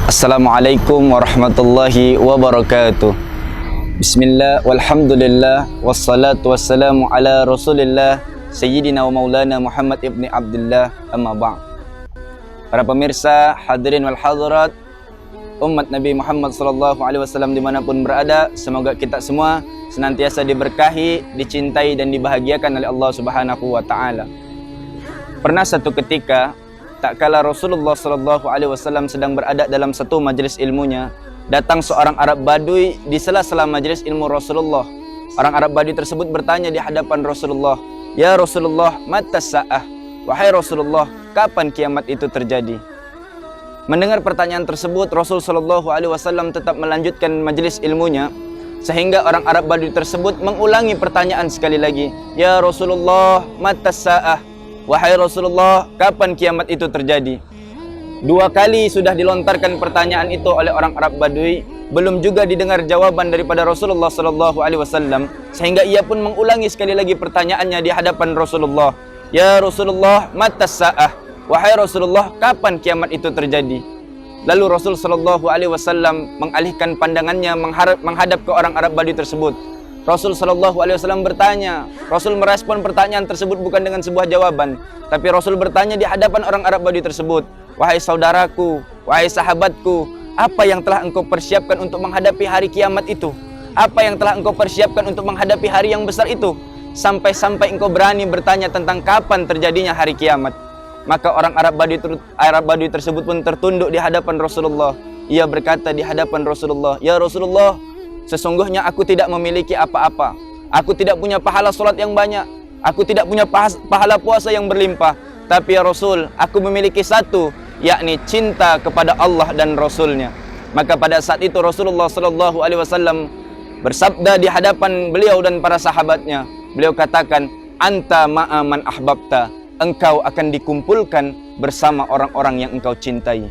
Assalamualaikum warahmatullahi wabarakatuh. Bismillah, walhamdulillah, wassalatu wassalamu ala rasulillah Sayyidina wa maulana Muhammad ibni Abdullah, amma ba'd. Para pemirsa, hadirin wal hadirat, umat Nabi Muhammad SAW dimanapun berada, semoga kita semua senantiasa diberkahi, dicintai dan dibahagiakan oleh Allah Subhanahu wa Ta'ala. Pernah satu ketika, tak kala Rasulullah SAW sedang berada dalam satu majelis ilmunya, datang seorang Arab Badui di sela-sela majelis ilmu Rasulullah. Orang Arab Badui tersebut bertanya di hadapan Rasulullah, "Ya Rasulullah, mata sa'ah?" Wahai Rasulullah, kapan kiamat itu terjadi? Mendengar pertanyaan tersebut, Rasul SAW tetap melanjutkan majelis ilmunya, sehingga orang Arab Badui tersebut mengulangi pertanyaan sekali lagi, "Ya Rasulullah, mata sa'ah?" Wahai Rasulullah, kapan kiamat itu terjadi? Dua kali sudah dilontarkan pertanyaan itu oleh orang Arab Badui, belum juga didengar jawaban daripada Rasulullah SAW, sehingga ia pun mengulangi sekali lagi pertanyaannya di hadapan Rasulullah. "Ya Rasulullah, mata sa'ah?" Wahai Rasulullah, kapan kiamat itu terjadi? Lalu Rasul SAW mengalihkan pandangannya menghadap ke orang Arab Badui tersebut. Rasul SAW bertanya, Rasul merespon pertanyaan tersebut bukan dengan sebuah jawaban, tapi Rasul bertanya di hadapan orang Arab Badui tersebut, "Wahai saudaraku, wahai sahabatku, apa yang telah engkau persiapkan untuk menghadapi hari kiamat itu? Apa yang telah engkau persiapkan untuk menghadapi hari yang besar itu? Sampai-sampai engkau berani bertanya tentang kapan terjadinya hari kiamat?" Maka orang Arab Badui tersebut pun tertunduk di hadapan Rasulullah. Ia berkata di hadapan Rasulullah, "Ya Rasulullah, sesungguhnya aku tidak memiliki apa-apa. Aku tidak punya pahala solat yang banyak. Aku tidak punya pahala puasa yang berlimpah. Tapi ya Rasul, aku memiliki satu, yakni cinta kepada Allah dan Rasulnya." Maka pada saat itu Rasulullah SAW bersabda di hadapan beliau dan para sahabatnya. Beliau katakan, "Anta ma'a man ahbabta." Engkau akan dikumpulkan bersama orang-orang yang engkau cintai.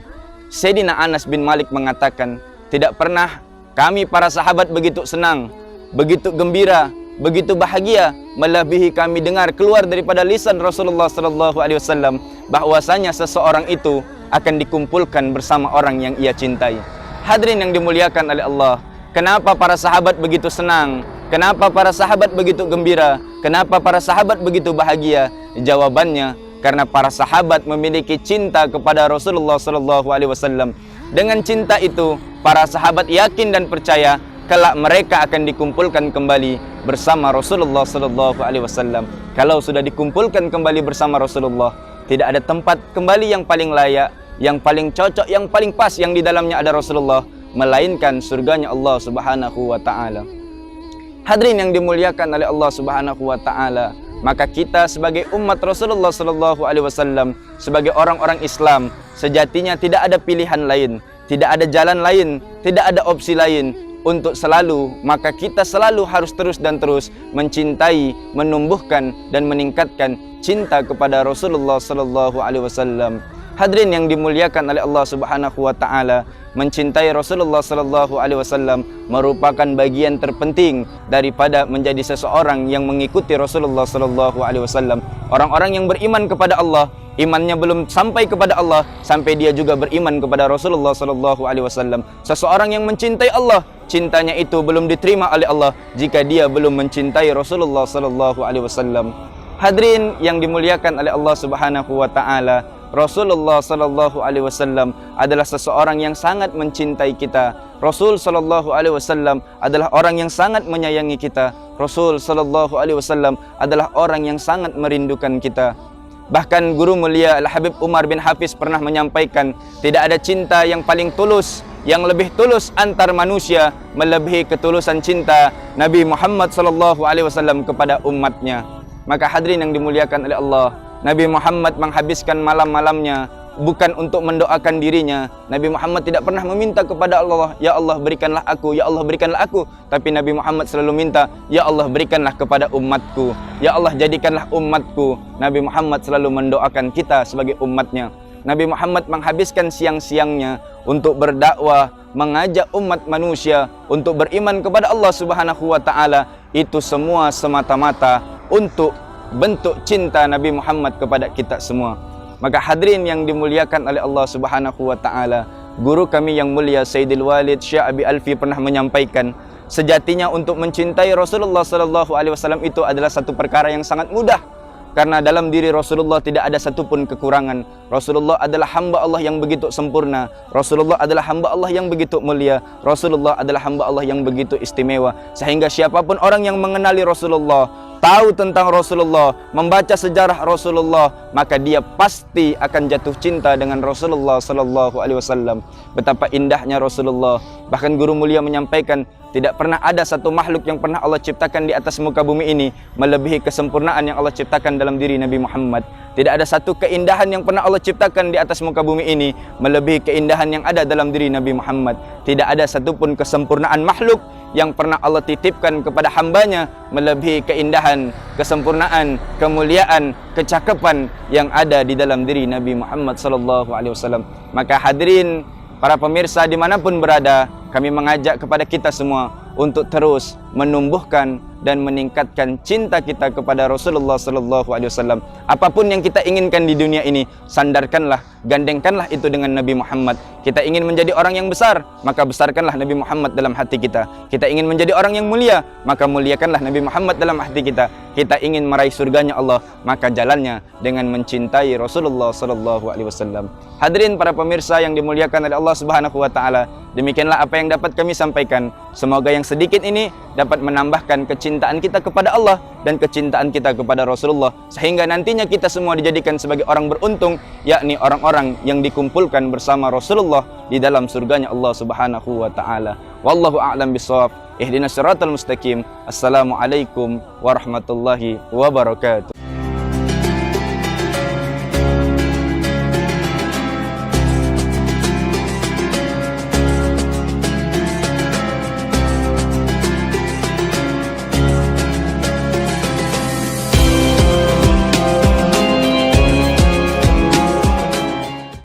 Sayyidina Anas bin Malik mengatakan, tidak pernah kami para sahabat begitu senang, begitu gembira, begitu bahagia melebihi kami dengar keluar daripada lisan Rasulullah SAW bahwasanya seseorang itu akan dikumpulkan bersama orang yang ia cintai. Hadirin yang dimuliakan oleh Allah, kenapa para sahabat begitu senang? Kenapa para sahabat begitu gembira? Kenapa para sahabat begitu bahagia? Jawabannya, karena para sahabat memiliki cinta kepada Rasulullah SAW. Dengan cinta itu, para sahabat yakin dan percaya kelak mereka akan dikumpulkan kembali bersama Rasulullah SAW. Kalau sudah dikumpulkan kembali bersama Rasulullah, tidak ada tempat kembali yang paling layak, yang paling cocok, yang paling pas yang di dalamnya ada Rasulullah, melainkan surganya Allah Subhanahu wa Ta'ala. Hadirin yang dimuliakan oleh Allah Subhanahu wa Ta'ala, maka kita sebagai umat Rasulullah SAW, sebagai orang-orang Islam, sejatinya tidak ada pilihan lain, tidak ada jalan lain, tidak ada opsi lain untuk selalu, maka kita selalu harus terus dan terus mencintai, menumbuhkan dan meningkatkan cinta kepada Rasulullah SAW. Hadirin yang dimuliakan oleh Allah Subhanahu wa Ta'ala, mencintai Rasulullah SAW merupakan bagian terpenting daripada menjadi seseorang yang mengikuti Rasulullah SAW. Orang-orang yang beriman kepada Allah, imannya belum sampai kepada Allah sampai dia juga beriman kepada Rasulullah SAW. Seseorang yang mencintai Allah, cintanya itu belum diterima oleh Allah jika dia belum mencintai Rasulullah SAW. Hadirin yang dimuliakan oleh Allah Subhanahu wa Ta'ala, Rasulullah SAW adalah seseorang yang sangat mencintai kita. Rasul SAW adalah orang yang sangat menyayangi kita. Rasul SAW adalah orang yang sangat merindukan kita. Bahkan guru mulia Al-Habib Umar bin Hafiz pernah menyampaikan, tidak ada cinta yang paling tulus, yang lebih tulus antar manusia melebihi ketulusan cinta Nabi Muhammad SAW kepada umatnya. Maka hadirin yang dimuliakan oleh Allah, Nabi Muhammad menghabiskan malam-malamnya bukan untuk mendoakan dirinya. Nabi Muhammad tidak pernah meminta kepada Allah, "Ya Allah berikanlah aku, ya Allah berikanlah aku." Tapi Nabi Muhammad selalu minta, "Ya Allah berikanlah kepada umatku, ya Allah jadikanlah umatku." Nabi Muhammad selalu mendoakan kita sebagai umatnya. Nabi Muhammad menghabiskan siang-siangnya untuk berdakwah, mengajak umat manusia untuk beriman kepada Allah Subhanahu wa Ta'ala. Itu semua semata-mata untuk bentuk cinta Nabi Muhammad kepada kita semua. Maka hadirin yang dimuliakan oleh Allah Subhanahu wa Ta'ala, Guru kami yang mulia Sayyidil Walid Syekh Abi Alfi pernah menyampaikan, sejatinya untuk mencintai Rasulullah sallallahu alaihi wasallam itu adalah satu perkara yang sangat mudah. Karena dalam diri Rasulullah tidak ada satupun kekurangan. Rasulullah adalah hamba Allah yang begitu sempurna. Rasulullah adalah hamba Allah yang begitu mulia. Rasulullah adalah hamba Allah yang begitu istimewa. Sehingga siapapun orang yang mengenali Rasulullah, tahu tentang Rasulullah, membaca sejarah Rasulullah, maka dia pasti akan jatuh cinta dengan Rasulullah sallallahu alaihi wasallam. Betapa indahnya Rasulullah. Bahkan guru mulia menyampaikan, tidak pernah ada satu makhluk yang pernah Allah ciptakan di atas muka bumi ini melebihi kesempurnaan yang Allah ciptakan dalam diri Nabi Muhammad. Tidak ada satu keindahan yang pernah Allah ciptakan di atas muka bumi ini melebihi keindahan yang ada dalam diri Nabi Muhammad. Tidak ada satupun kesempurnaan makhluk yang pernah Allah titipkan kepada hambanya melebihi keindahan, kesempurnaan, kemuliaan, kecakapan yang ada di dalam diri Nabi Muhammad sallallahu alaihi wasallam. Maka hadirin para pemirsa dimanapun berada, kami mengajak kepada kita semua untuk terus menumbuhkan dan meningkatkan cinta kita kepada Rasulullah sallallahu alaihi wasallam. Apapun yang kita inginkan di dunia ini, sandarkanlah, gandengkanlah itu dengan Nabi Muhammad. Kita ingin menjadi orang yang besar, maka besarkanlah Nabi Muhammad dalam hati kita. Kita ingin menjadi orang yang mulia, maka muliakanlah Nabi Muhammad dalam hati kita. Kita ingin meraih surganya Allah, maka jalannya dengan mencintai Rasulullah sallallahu alaihi wasallam. Hadirin para pemirsa yang dimuliakan oleh Allah Subhanahu wa taala, demikianlah apa yang dapat kami sampaikan. Semoga yang sedikit ini dapat menambahkan kecintaan kita kepada Allah dan kecintaan kita kepada Rasulullah, sehingga nantinya kita semua dijadikan sebagai orang beruntung, yakni orang-orang yang dikumpulkan bersama Rasulullah di dalam surganya Allah Subhanahu wa taala. Wallahu a'lam bishawab. Ihdinas siratal mustaqim. Assalamualaikum warahmatullahi wabarakatuh.